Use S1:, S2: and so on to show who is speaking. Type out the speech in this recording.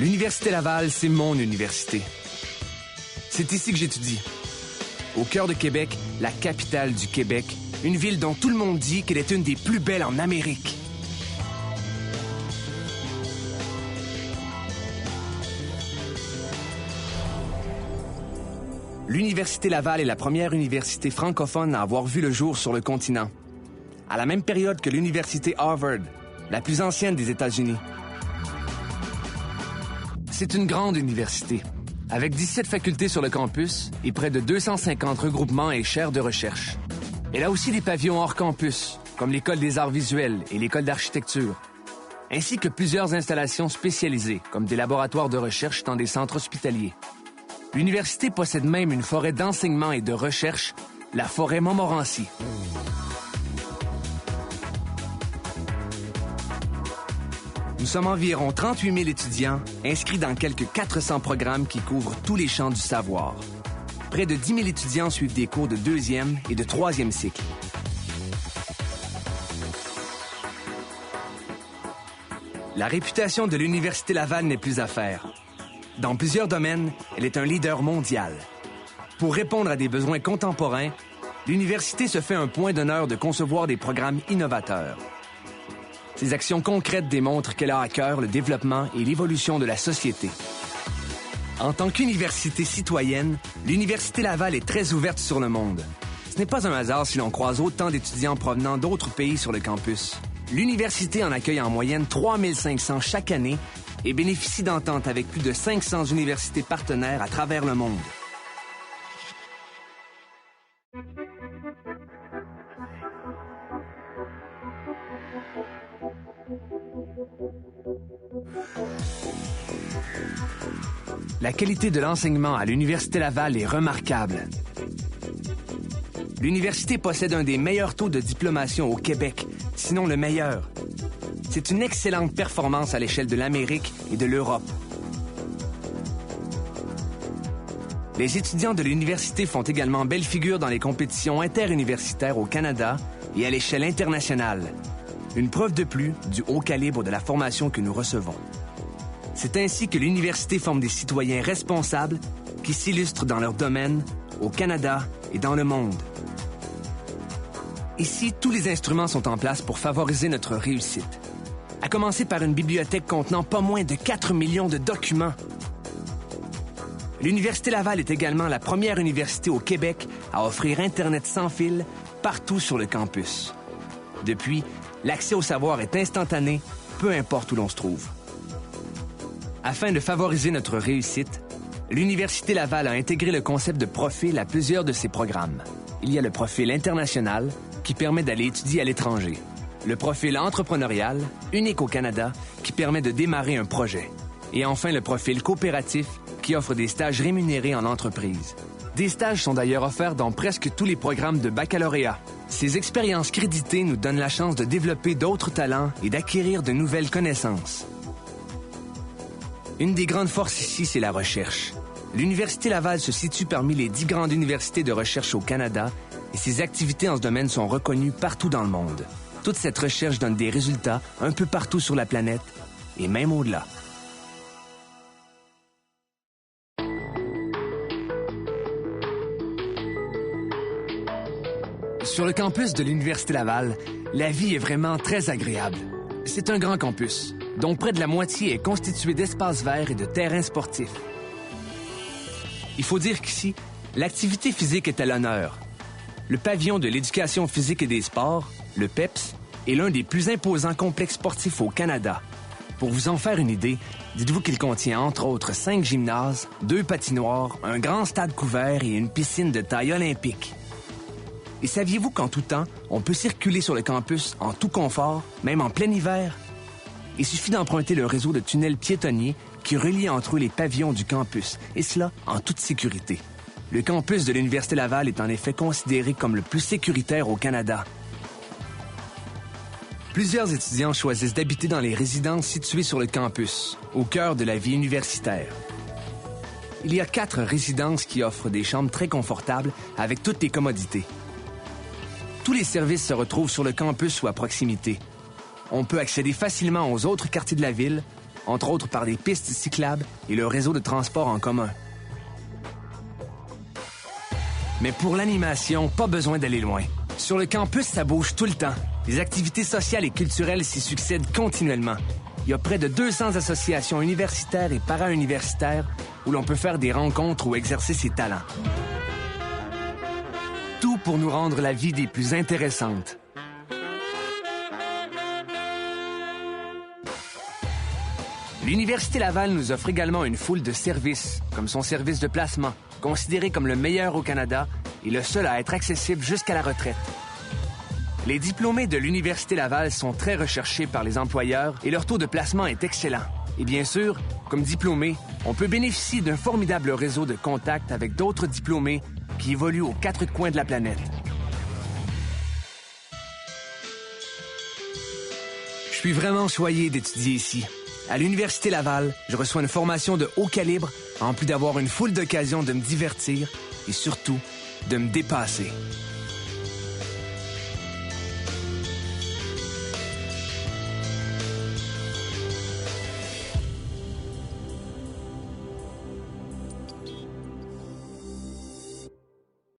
S1: L'Université Laval, c'est mon université. C'est ici que j'étudie. Au cœur de Québec, la capitale du Québec, une ville dont tout le monde dit qu'elle est une des plus belles en Amérique. L'Université Laval est la première université francophone à avoir vu le jour sur le continent, à la même période que l'Université Harvard, la plus ancienne des États-Unis. C'est une grande université, avec 17 facultés sur le campus et près de 250 regroupements et chaires de recherche. Elle a aussi des pavillons hors campus, comme l'École des arts visuels et l'École d'architecture, ainsi que plusieurs installations spécialisées, comme des laboratoires de recherche dans des centres hospitaliers. L'université possède même une forêt d'enseignement et de recherche, la forêt Montmorency. Nous sommes environ 38 000 étudiants inscrits dans quelques 400 programmes qui couvrent tous les champs du savoir. Près de 10 000 étudiants suivent des cours de 2e et de 3e cycle. La réputation de l'Université Laval n'est plus à faire. Dans plusieurs domaines, elle est un leader mondial. Pour répondre à des besoins contemporains, l'université se fait un point d'honneur de concevoir des programmes innovateurs. Ses actions concrètes démontrent qu'elle a à cœur le développement et l'évolution de la société. En tant qu'université citoyenne, l'Université Laval est très ouverte sur le monde. Ce n'est pas un hasard si l'on croise autant d'étudiants provenant d'autres pays sur le campus. L'université en accueille en moyenne 3 500 chaque année et bénéficie d'ententes avec plus de 500 universités partenaires à travers le monde. La qualité de l'enseignement à l'Université Laval est remarquable. L'université possède un des meilleurs taux de diplomation au Québec, sinon le meilleur. C'est une excellente performance à l'échelle de l'Amérique et de l'Europe. Les étudiants de l'université font également belle figure dans les compétitions interuniversitaires au Canada et à l'échelle internationale. Une preuve de plus du haut calibre de la formation que nous recevons. C'est ainsi que l'université forme des citoyens responsables qui s'illustrent dans leur domaine, au Canada et dans le monde. Ici, tous les instruments sont en place pour favoriser notre réussite. À commencer par une bibliothèque contenant pas moins de 4 millions de documents. L'Université Laval est également la première université au Québec à offrir Internet sans fil partout sur le campus. Depuis, l'accès au savoir est instantané, peu importe où l'on se trouve. Afin de favoriser notre réussite, l'Université Laval a intégré le concept de profil à plusieurs de ses programmes. Il y a le profil international, qui permet d'aller étudier à l'étranger. Le profil entrepreneurial, unique au Canada, qui permet de démarrer un projet. Et enfin, le profil coopératif, qui offre des stages rémunérés en entreprise. Des stages sont d'ailleurs offerts dans presque tous les programmes de baccalauréat. Ces expériences créditées nous donnent la chance de développer d'autres talents et d'acquérir de nouvelles connaissances. Une des grandes forces ici, c'est la recherche. L'Université Laval se situe parmi les 10 grandes universités de recherche au Canada et ses activités en ce domaine sont reconnues partout dans le monde. Toute cette recherche donne des résultats un peu partout sur la planète et même au-delà. Sur le campus de l'Université Laval, la vie est vraiment très agréable. C'est un grand campus, dont près de la moitié est constitué d'espaces verts et de terrains sportifs. Il faut dire qu'ici, l'activité physique est à l'honneur. Le pavillon de l'éducation physique et des sports, le PEPS, est l'un des plus imposants complexes sportifs au Canada. Pour vous en faire une idée, dites-vous qu'il contient entre autres 5 gymnases, 2 patinoires, un grand stade couvert et une piscine de taille olympique. Et saviez-vous qu'en tout temps, on peut circuler sur le campus en tout confort, même en plein hiver? Il suffit d'emprunter le réseau de tunnels piétonniers qui relie entre eux les pavillons du campus, et cela en toute sécurité. Le campus de l'Université Laval est en effet considéré comme le plus sécuritaire au Canada. Plusieurs étudiants choisissent d'habiter dans les résidences situées sur le campus, au cœur de la vie universitaire. Il y a 4 résidences qui offrent des chambres très confortables avec toutes les commodités. Tous les services se retrouvent sur le campus ou à proximité. On peut accéder facilement aux autres quartiers de la ville, entre autres par des pistes cyclables et le réseau de transport en commun. Mais pour l'animation, pas besoin d'aller loin. Sur le campus, ça bouge tout le temps. Les activités sociales et culturelles s'y succèdent continuellement. Il y a près de 200 associations universitaires et para-universitaires où l'on peut faire des rencontres ou exercer ses talents. Tout pour nous rendre la vie des plus intéressantes. L'Université Laval nous offre également une foule de services, comme son service de placement, considéré comme le meilleur au Canada et le seul à être accessible jusqu'à la retraite. Les diplômés de l'Université Laval sont très recherchés par les employeurs et leur taux de placement est excellent. Et bien sûr, comme diplômé, on peut bénéficier d'un formidable réseau de contacts avec d'autres diplômés qui évoluent aux quatre coins de la planète. Je suis vraiment choyé d'étudier ici. À l'Université Laval, je reçois une formation de haut calibre, en plus d'avoir une foule d'occasions de me divertir et surtout de me dépasser.